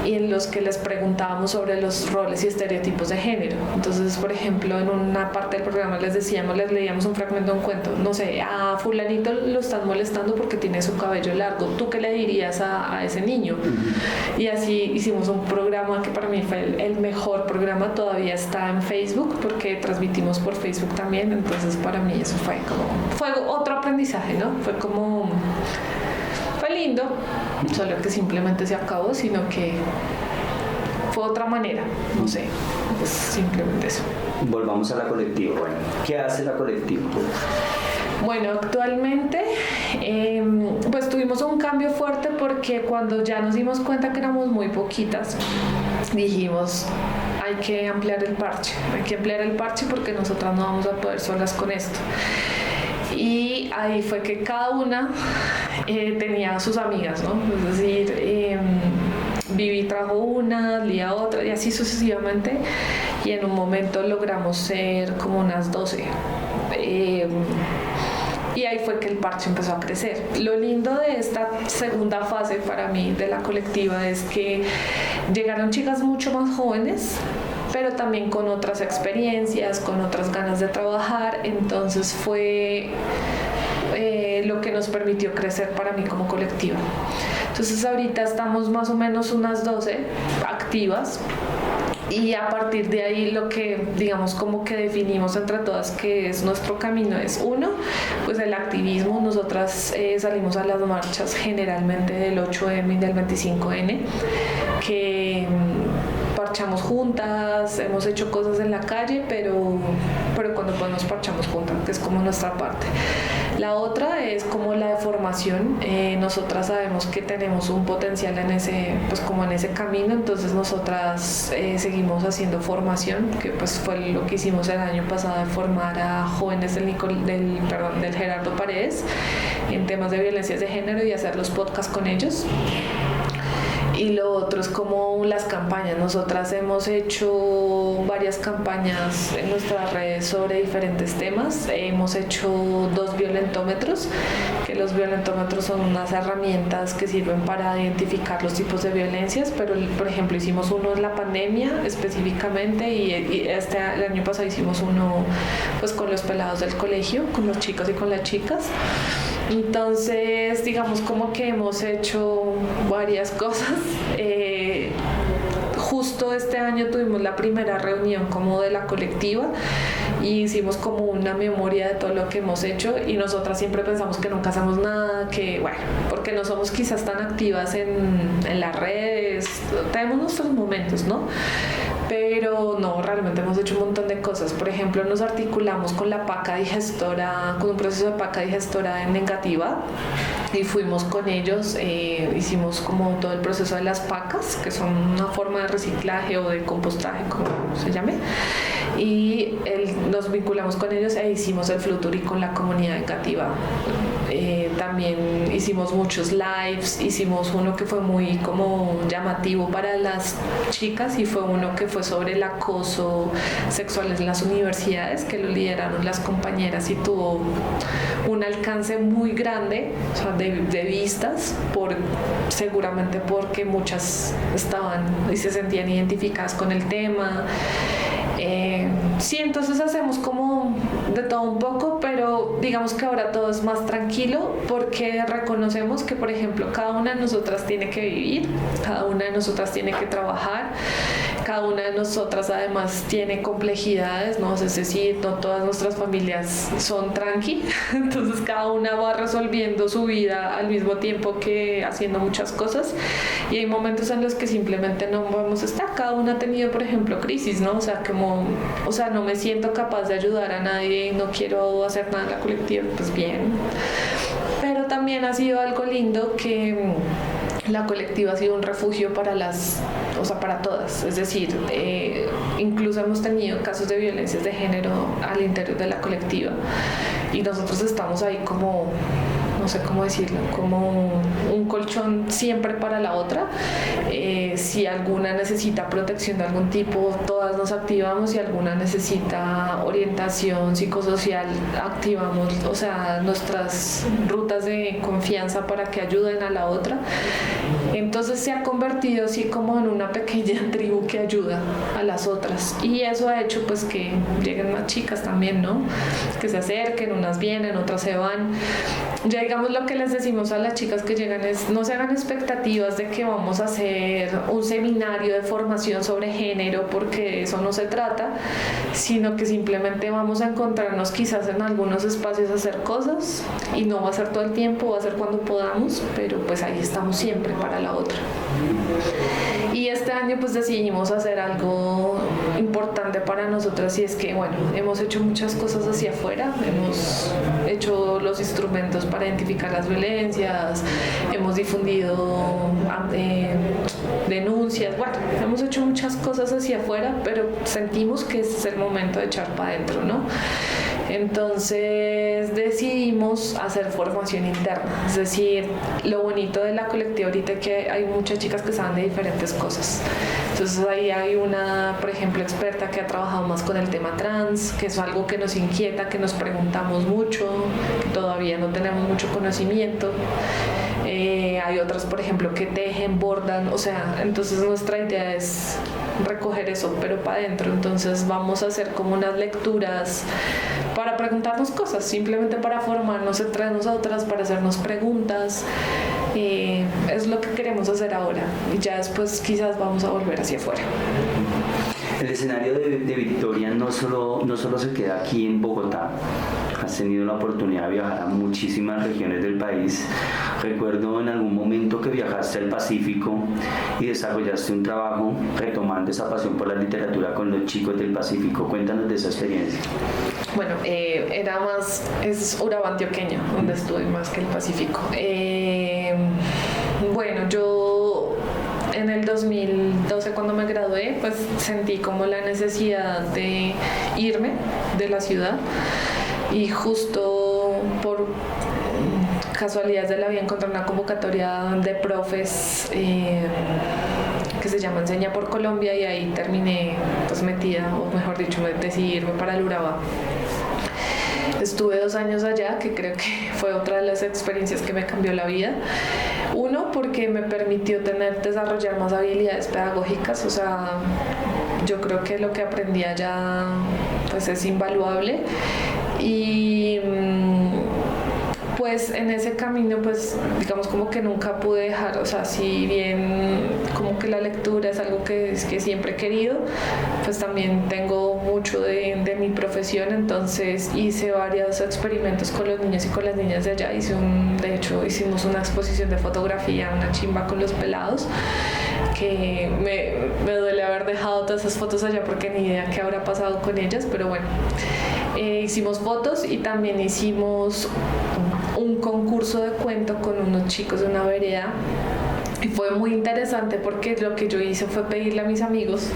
y en los que les preguntábamos sobre los roles y estereotipos de género. Entonces, por ejemplo, en una parte del programa les leíamos un fragmento de un cuento, no sé, a fulanito lo están molestando porque tiene su cabello largo, ¿tú qué le dirías a ese niño? Y así hicimos un programa que para mí fue el mejor programa, todavía está en Facebook porque transmitimos por Facebook también, entonces para mí eso fue otro aprendizaje, ¿no? Fue lindo, solo que simplemente se acabó, sino que fue otra manera, no sé, es simplemente eso. Volvamos a la colectiva. Bueno, ¿qué hace la colectiva? Bueno, actualmente pues tuvimos un cambio fuerte porque cuando ya nos dimos cuenta que éramos muy poquitas, dijimos hay que ampliar el parche porque nosotras no vamos a poder solas con esto. Y ahí fue que cada una tenía sus amigas, ¿no? Es decir, Vivi trajo una, Lía otra y así sucesivamente, y en un momento logramos ser como unas 12. Y ahí fue que el parche empezó a crecer. Lo lindo de esta segunda fase para mí de la colectiva es que llegaron chicas mucho más jóvenes, pero también con otras experiencias, con otras ganas de trabajar, entonces fue lo que nos permitió crecer para mí como colectiva. Entonces ahorita estamos más o menos unas 12 activas, y a partir de ahí lo que digamos como que definimos entre todas que es nuestro camino es uno, pues el activismo. Nosotras salimos a las marchas generalmente del 8M y del 25N, que parchamos juntas, hemos hecho cosas en la calle, pero cuando podemos parchamos juntas, que es como nuestra parte. La otra es como la de formación. Nosotras sabemos que tenemos un potencial en ese camino, entonces nosotras seguimos haciendo formación, que pues fue lo que hicimos el año pasado, de formar a jóvenes del Gerardo Paredes en temas de violencias de género y hacer los podcasts con ellos. Y lo otro es como las campañas. Nosotras hemos hecho varias campañas en nuestras redes sobre diferentes temas. Hemos hecho 2 violentómetros, que los violentómetros son unas herramientas que sirven para identificar los tipos de violencias, pero por ejemplo hicimos uno en la pandemia específicamente, y el año pasado hicimos uno pues con los pelados del colegio, con los chicos y con las chicas. Entonces, digamos como que hemos hecho varias cosas. Justo este año tuvimos la primera reunión como de la colectiva y hicimos como una memoria de todo lo que hemos hecho, y nosotras siempre pensamos que nunca hacemos nada, que bueno, porque no somos quizás tan activas en las redes, tenemos nuestros momentos, ¿no? pero no, realmente hemos hecho un montón de cosas. Por ejemplo, nos articulamos con la PACA digestora, con un proceso de PACA digestora en Negativa, y fuimos con ellos, hicimos como todo el proceso de las pacas, que son una forma de reciclaje o de compostaje, como se llame, y nos vinculamos con ellos e hicimos el Fluturi con la comunidad Negativa. También hicimos muchos lives, hicimos uno que fue muy como llamativo para las chicas y fue uno que fue sobre el acoso sexual en las universidades, que lo lideraron las compañeras y tuvo un alcance muy grande, o sea, de vistas, seguramente porque muchas estaban y se sentían identificadas con el tema. Sí, entonces hacemos como de todo un poco, pero digamos que ahora todo es más tranquilo porque reconocemos que, por ejemplo, cada una de nosotras tiene que vivir, cada una de nosotras tiene que trabajar, cada una de nosotras además tiene complejidades, ¿no? Es decir, no todas nuestras familias son tranqui, entonces cada una va resolviendo su vida al mismo tiempo que haciendo muchas cosas, y hay momentos en los que simplemente no podemos estar. Cada una ha tenido, por ejemplo, crisis, ¿no? O sea, no me siento capaz de ayudar a nadie, no quiero hacer nada en la colectiva, pues bien. Pero también ha sido algo lindo que la colectiva ha sido un refugio para para todas. Es decir, incluso hemos tenido casos de violencias de género al interior de la colectiva y nosotros estamos ahí como, no sé cómo decirlo, como un colchón siempre para la otra. Si alguna necesita protección de algún tipo, todas nos activamos. Si alguna necesita orientación psicosocial, activamos, o sea, nuestras rutas de confianza para que ayuden a la otra. Entonces se ha convertido así como en una pequeña tribu que ayuda a las otras, y eso ha hecho pues que lleguen más chicas también, ¿no? Que se acerquen, unas vienen, otras se van. Ya digamos, lo que les decimos a las chicas que llegan es: no se hagan expectativas de que vamos a hacer un seminario de formación sobre género, porque de eso no se trata, sino que simplemente vamos a encontrarnos quizás en algunos espacios a hacer cosas, y no va a ser todo el tiempo, va a ser cuando podamos, pero pues ahí estamos siempre para la otra. Y este año pues decidimos hacer algo importante para nosotras, y es que, bueno, hemos hecho muchas cosas hacia afuera, hemos hecho los instrumentos para identificar las violencias, hemos difundido denuncias, bueno, hemos hecho muchas cosas hacia afuera, pero sentimos que este es el momento de echar para adentro, ¿no? Entonces decidimos hacer formación interna. Es decir, lo bonito de la colectiva ahorita es que hay muchas chicas que saben de diferentes cosas. Entonces ahí hay una, por ejemplo, experta que ha trabajado más con el tema trans, que es algo que nos inquieta, que nos preguntamos mucho, que todavía no tenemos mucho conocimiento. Hay otras, por ejemplo, que tejen, bordan, o sea, entonces nuestra idea es recoger eso, pero para adentro. Entonces vamos a hacer como unas lecturas para preguntarnos cosas, simplemente para formarnos entre nosotras, para hacernos preguntas. Es lo que queremos hacer ahora, y ya después quizás vamos a volver hacia afuera. El escenario de Victoria no solo se queda aquí en Bogotá. Has tenido la oportunidad de viajar a muchísimas regiones del país. Recuerdo en algún momento que viajaste al Pacífico y desarrollaste un trabajo retomando esa pasión por la literatura con los chicos del Pacífico. Cuéntanos de esa experiencia. Bueno, es Urabá antioqueño, donde estuve, más que el Pacífico. Bueno, yo en el 2012, cuando me gradué, pues sentí como la necesidad de irme de la ciudad, y justo por casualidades de la vida encontré una convocatoria de profes que se llama Enseña por Colombia, y ahí terminé pues metida, o mejor dicho, decidí irme para el Urabá. Estuve 2 años allá, que creo que fue otra de las experiencias que me cambió la vida. Uno, porque me permitió desarrollar más habilidades pedagógicas, o sea, yo creo que lo que aprendí allá pues es invaluable, y pues pues en ese camino, pues digamos como que nunca pude dejar, o sea, si bien como que la lectura es algo que siempre he querido, pues también tengo mucho de mi profesión, entonces hice varios experimentos con los niños y con las niñas de allá. De hecho, hicimos una exposición de fotografía, una chimba con los pelados, que me duele haber dejado todas esas fotos allá porque ni idea qué habrá pasado con ellas, pero bueno. Hicimos fotos y también hicimos un concurso de cuento con unos chicos de una vereda y fue muy interesante porque lo que yo hice fue pedirle a mis amigos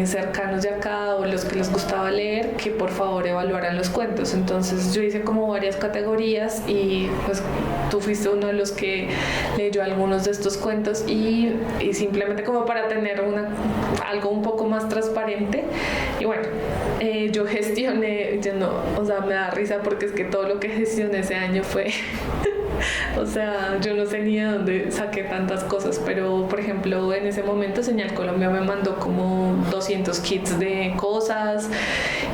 cercanos de acá o los que les gustaba leer que por favor evaluaran los cuentos. Entonces yo hice como varias categorías y pues tú fuiste uno de los que leyó algunos de estos cuentos y simplemente como para tener algo un poco más transparente. Y bueno, yo gestioné, o sea, me da risa porque es que todo lo que gestioné ese año fue o sea, yo no sé ni de dónde saqué tantas cosas, pero por ejemplo en ese momento Señal Colombia me mandó como 200 kits de cosas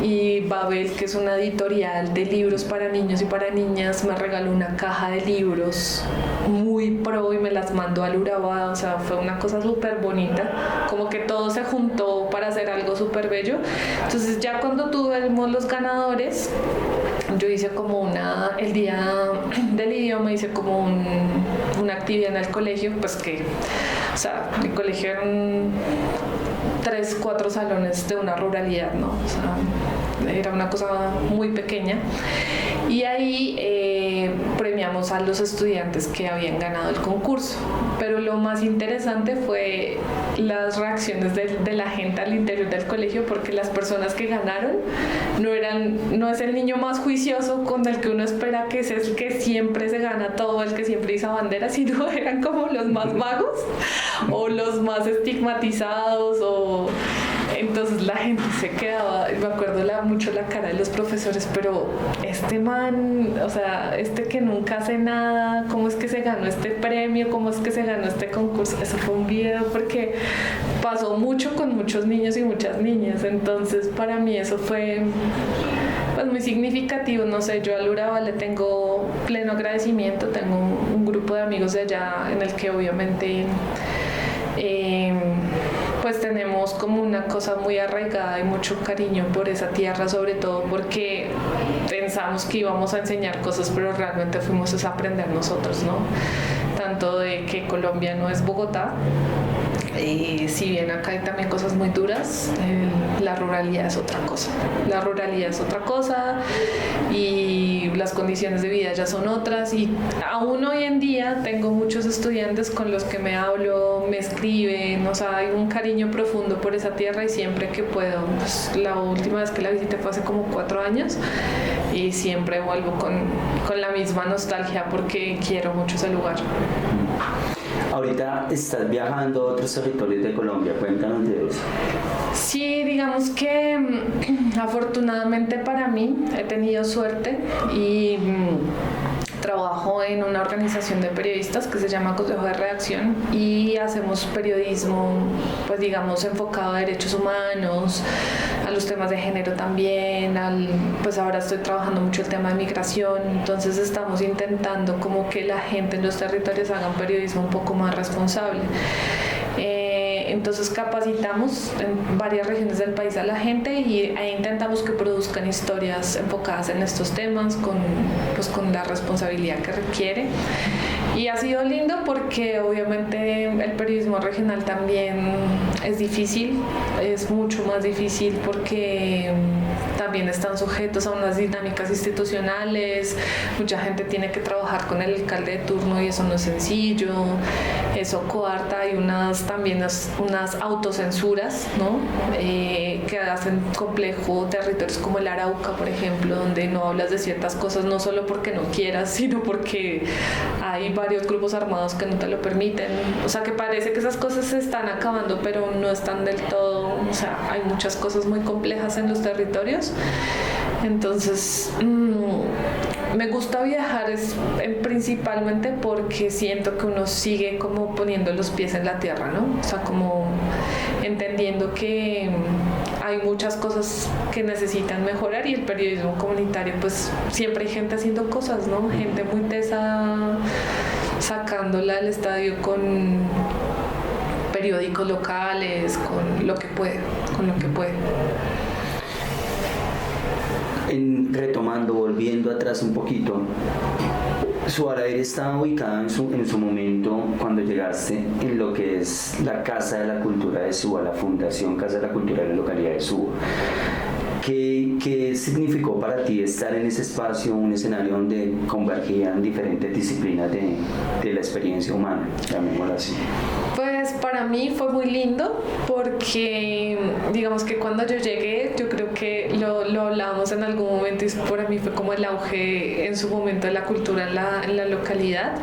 y Babel, que es una editorial de libros para niños y para niñas, me regaló una caja de libros muy pro y me las mandó al Urabá. O sea, fue una cosa súper bonita, como que todo se juntó para hacer algo súper bello. Entonces ya cuando tuvimos los ganadores, yo hice como el día del idioma, hice como una actividad en el colegio, pues que, o sea, mi colegio eran 3, 4 salones de una ruralidad, ¿no? O sea, era una cosa muy pequeña. Y ahí premiamos a los estudiantes que habían ganado el concurso. Pero lo más interesante fue las reacciones de la gente al interior del colegio, porque las personas que ganaron no es el niño más juicioso con el que uno espera que es el que siempre se gana todo, el que siempre iza bandera, sino eran como los más vagos o los más estigmatizados entonces la gente se quedaba, me acuerdo mucho la cara de los profesores, pero este man, o sea, que nunca hace nada, ¿cómo es que se ganó este premio? ¿Cómo es que se ganó este concurso? Eso fue un video porque pasó mucho con muchos niños y muchas niñas, entonces para mí eso fue pues muy significativo. No sé, yo al Urabá le tengo pleno agradecimiento, tengo un grupo de amigos de allá en el que obviamente pues tenemos como una cosa muy arraigada y mucho cariño por esa tierra, sobre todo porque pensamos que íbamos a enseñar cosas, pero realmente fuimos a aprender nosotros, ¿no? Tanto de que Colombia no es Bogotá, si bien acá hay también cosas muy duras, la ruralidad es otra cosa. La ruralidad es otra cosa y las condiciones de vida ya son otras, y aún hoy en día tengo muchos estudiantes con los que me hablo, me escriben, o sea, hay un cariño profundo por esa tierra y siempre que puedo, pues, la última vez que la visité fue hace como 4 años y siempre vuelvo con la misma nostalgia porque quiero mucho ese lugar. Ahorita estás viajando a otros territorios de Colombia, cuéntanos de eso. Sí, digamos que afortunadamente para mí he tenido suerte y trabajo en una organización de periodistas que se llama Consejo de Redacción y hacemos periodismo, pues digamos, enfocado a derechos humanos, a los temas de género también, pues ahora estoy trabajando mucho el tema de migración, entonces estamos intentando como que la gente en los territorios haga un periodismo un poco más responsable. Entonces capacitamos en varias regiones del país a la gente y intentamos que produzcan historias enfocadas en estos temas con la responsabilidad que requiere. Y ha sido lindo porque obviamente el periodismo regional también es difícil, es mucho más difícil porque también están sujetos a unas dinámicas institucionales, mucha gente tiene que trabajar con el alcalde de turno y eso no es sencillo, eso coarta, hay unas autocensuras, ¿no? Que hacen complejo territorios como el Arauca, por ejemplo, donde no hablas de ciertas cosas no solo porque no quieras, sino porque hay varios grupos armados que no te lo permiten. O sea, que parece que esas cosas se están acabando, pero no están del todo. O sea, hay muchas cosas muy complejas en los territorios. Entonces, me gusta viajar, principalmente porque siento que uno sigue como poniendo los pies en la tierra, ¿no? O sea, como entendiendo que hay muchas cosas que necesitan mejorar y el periodismo comunitario, pues siempre hay gente haciendo cosas, ¿no? Gente muy tesa sacándola del estadio con periódicos locales, con lo que puede. Retomando, volviendo atrás un poquito, Suba al Aire estaba ubicada en su momento, cuando llegaste, en lo que es la Casa de la Cultura de Suba, la Fundación Casa de la Cultura de la localidad de Suba. ¿Qué significó para ti estar en ese espacio, un escenario donde convergían diferentes disciplinas de la experiencia humana, llamémoslo así? Pues para mí fue muy lindo porque digamos que cuando yo llegué, yo creo que lo hablábamos en algún momento y para mí fue como el auge en su momento de la cultura en la localidad.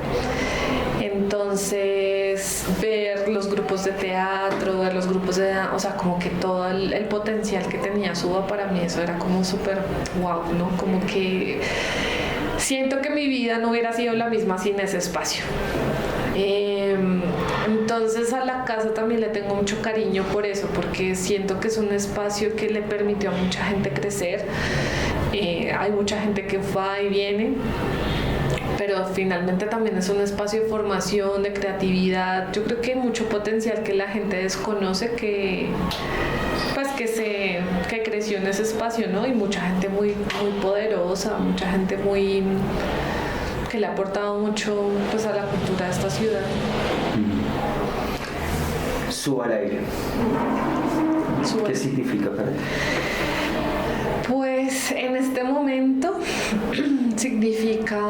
Entonces, ver los grupos de teatro, ver los grupos de danza, o sea, como que todo el potencial que tenía Suba, para mí eso era como súper wow, ¿no? Como que siento que mi vida no hubiera sido la misma sin ese espacio. Entonces a la casa también le tengo mucho cariño por eso, porque siento que es un espacio que le permitió a mucha gente crecer. Hay mucha gente que va y viene, pero finalmente también es un espacio de formación, de creatividad. Yo creo que hay mucho potencial que la gente desconoce que creció en ese espacio, ¿no? Y mucha gente muy, muy poderosa, mucha gente que le ha aportado mucho, pues, a la cultura de esta ciudad. Suba al Aire. ¿Qué significa para ti? Pues en este momento significa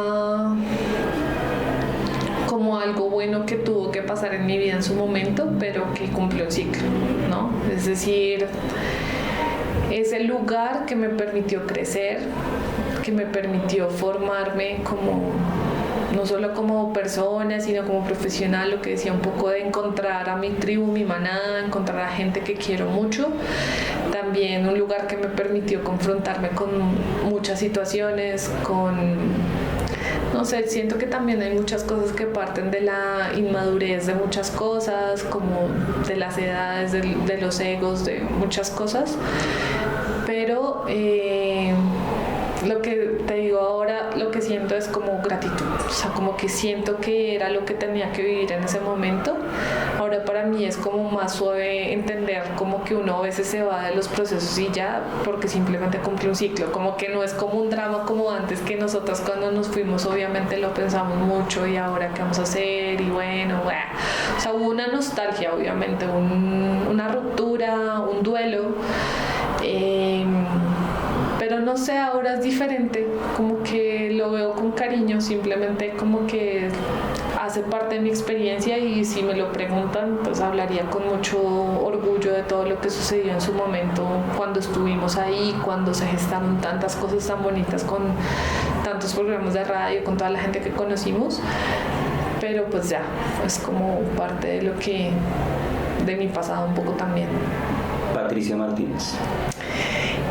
como algo bueno que tuvo que pasar en mi vida en su momento, pero que cumplió un ciclo, ¿no? Es decir, es el lugar que me permitió crecer, que me permitió formarme no solo como persona, sino como profesional, lo que decía un poco de encontrar a mi tribu, mi manada, encontrar a gente que quiero mucho. También un lugar que me permitió confrontarme con muchas situaciones, no sé, siento que también hay muchas cosas que parten de la inmadurez de muchas cosas, como de las edades, de los egos, de muchas cosas. Pero lo que te digo ahora, lo que siento es como gratitud, o sea, como que siento que era lo que tenía que vivir en ese momento. Ahora para mí es como más suave entender como que uno a veces se va de los procesos y ya, porque simplemente cumple un ciclo, como que no es como un drama como antes, que nosotros cuando nos fuimos obviamente lo pensamos mucho y ahora qué vamos a hacer y bueno, o sea, hubo una nostalgia obviamente, una ruptura, un duelo. Pero no sé, ahora es diferente, como que lo veo con cariño, simplemente como que hace parte de mi experiencia y si me lo preguntan, pues hablaría con mucho orgullo de todo lo que sucedió en su momento, cuando estuvimos ahí, cuando se gestaron tantas cosas tan bonitas con tantos programas de radio, con toda la gente que conocimos, pero pues ya, es como parte de mi pasado un poco también. Patricia Martínez.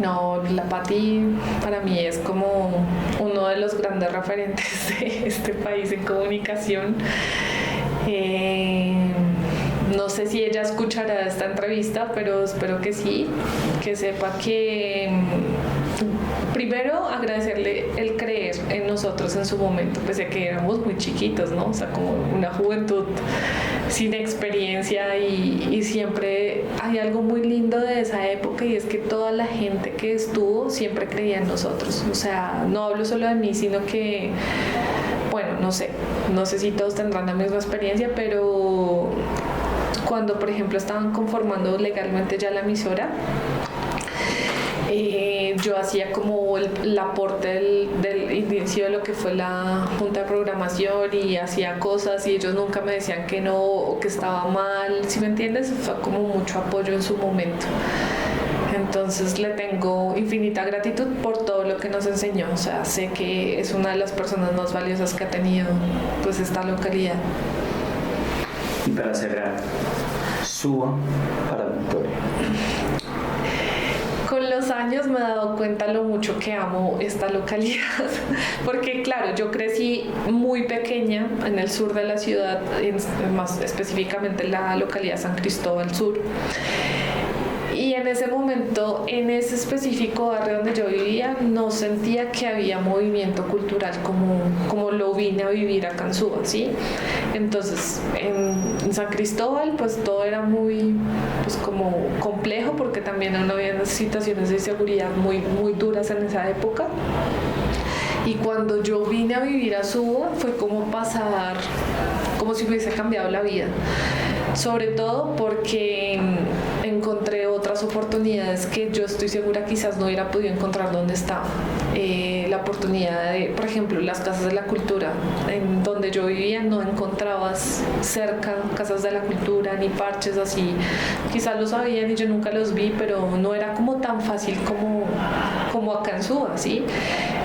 No, la Pati para mí es como uno de los grandes referentes de este país en comunicación. No sé si ella escuchará esta entrevista, pero espero que sí, que sepa que primero agradecerle el creer en nosotros en su momento, pese a que éramos muy chiquitos, ¿no? O sea, como una juventud sin experiencia y siempre hay algo muy lindo de esa época y es que toda la gente que estuvo siempre creía en nosotros. O sea, no hablo solo de mí, sino que, bueno, no sé si todos tendrán la misma experiencia, pero cuando, por ejemplo, estaban conformando legalmente ya la emisora, yo hacía como el aporte del inicio de lo que fue la junta de programación y hacía cosas y ellos nunca me decían que no o que estaba mal, ¿sí me entiendes? Fue como mucho apoyo en su momento. Entonces le tengo infinita gratitud por todo lo que nos enseñó, o sea, sé que es una de las personas más valiosas que ha tenido pues esta localidad. Y para cerrar, Suba para Victoria. Con los años me he dado cuenta lo mucho que amo esta localidad, porque claro, yo crecí muy pequeña en el sur de la ciudad, más específicamente en la localidad San Cristóbal Sur. Y en ese momento, en ese específico barrio donde yo vivía, no sentía que había movimiento cultural como lo vine a vivir acá en Suba, ¿sí? Entonces, en San Cristóbal, pues todo era muy, pues como complejo, porque también no había situaciones de seguridad muy, muy duras en esa época. Y cuando yo vine a vivir a Suba, fue como pasar, como si me hubiese cambiado la vida. Sobre todo porque encontré otras oportunidades que yo estoy segura quizás no hubiera podido encontrar donde estaba. La oportunidad de, por ejemplo, las casas de la cultura. En donde yo vivía no encontrabas cerca casas de la cultura ni parches así. Quizás los habían y yo nunca los vi, pero no era como tan fácil como acá en Suba, ¿sí?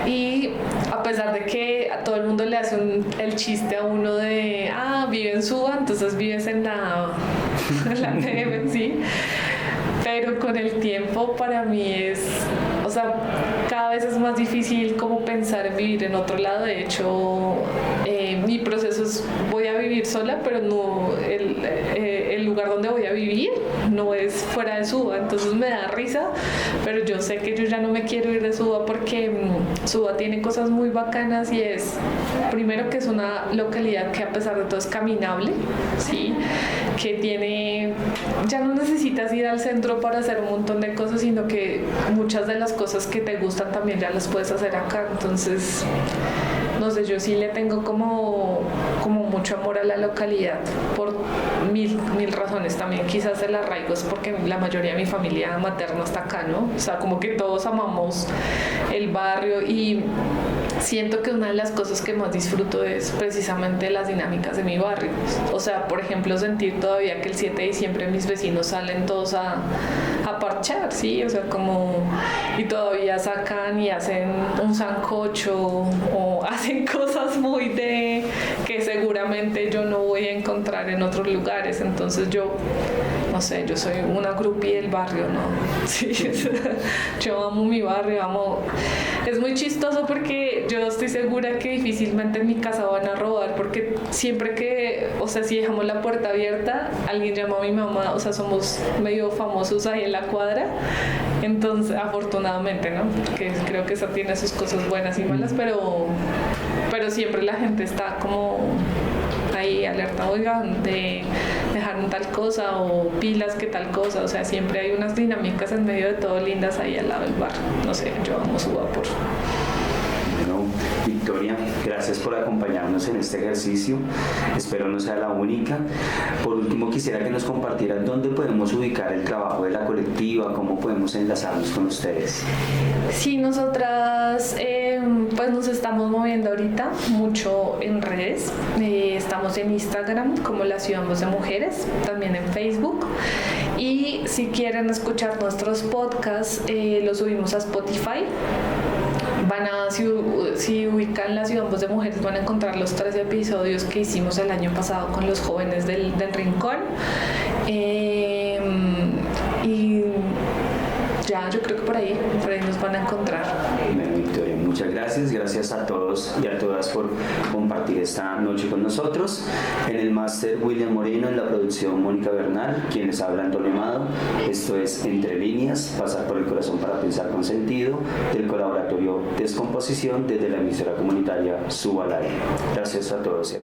Y a pesar de que a todo el mundo le hace el chiste a uno de, vive en Suba, entonces vives en la TM, ¿sí? Pero con el tiempo para mí cada vez es más difícil como pensar en vivir en otro lado. De hecho, mi proceso es, voy a vivir sola, pero no, el lugar donde voy a vivir no es fuera de Suba, entonces me da risa, pero yo sé que yo ya no me quiero ir de Suba porque Suba tiene cosas muy bacanas y es, primero que es una localidad que a pesar de todo es caminable, ¿sí? Que tiene, ya no necesitas ir al centro para hacer un montón de cosas, sino que muchas de las cosas que te gustan también ya las puedes hacer acá, entonces no sé, yo sí le tengo como mucho amor a la localidad por mil razones. También quizás el arraigo es porque la mayoría de mi familia materna está acá, ¿no? O sea, como que todos amamos el barrio y siento que una de las cosas que más disfruto es precisamente las dinámicas de mi barrio. O sea, por ejemplo, sentir todavía que el 7 de diciembre mis vecinos salen todos a parchar, ¿sí? O sea, y todavía sacan y hacen un sancocho o hacen cosas muy que seguramente yo no voy a encontrar en otros lugares. Entonces no sé, yo soy una groupie del barrio, ¿no? Sí, yo amo mi barrio, Es muy chistoso porque yo estoy segura que difícilmente en mi casa van a robar, porque siempre que, si dejamos la puerta abierta, alguien llama a mi mamá, somos medio famosos ahí en la cuadra, entonces, afortunadamente, ¿no? Que creo que eso tiene sus cosas buenas y malas, pero siempre la gente está como ahí alerta, oigan, de dejaron tal cosa o pilas que tal cosa, o sea, siempre hay unas dinámicas en medio de todo lindas ahí al lado del bar. No sé, yo amo Suba por... Bueno, Victoria, gracias por acompañarnos en este ejercicio, espero no sea la única. Por último, quisiera que nos compartieran dónde podemos ubicar el trabajo de la colectiva, cómo podemos enlazarnos con ustedes. Sí, nosotras pues nos estamos moviendo ahorita mucho en redes, estamos en Instagram como La Ciudad en Voz de Mujeres, también en Facebook, y si quieren escuchar nuestros podcasts los subimos a Spotify. Si ubican La Ciudad en Voz de Mujeres van a encontrar los 3 episodios que hicimos el año pasado con los jóvenes del Rincón, y ya yo creo que por ahí nos van a encontrar. Bueno, Victoria, muchas gracias a todos y a todas por compartir esta noche con nosotros. En el máster William Moreno, en la producción Mónica Bernal, quienes hablan Antonio Amado. Esto es Entre Líneas, pasar por el corazón para pensar con sentido, del colaboratorio Descomposición desde la emisora comunitaria Suba al Aire. Gracias a todos.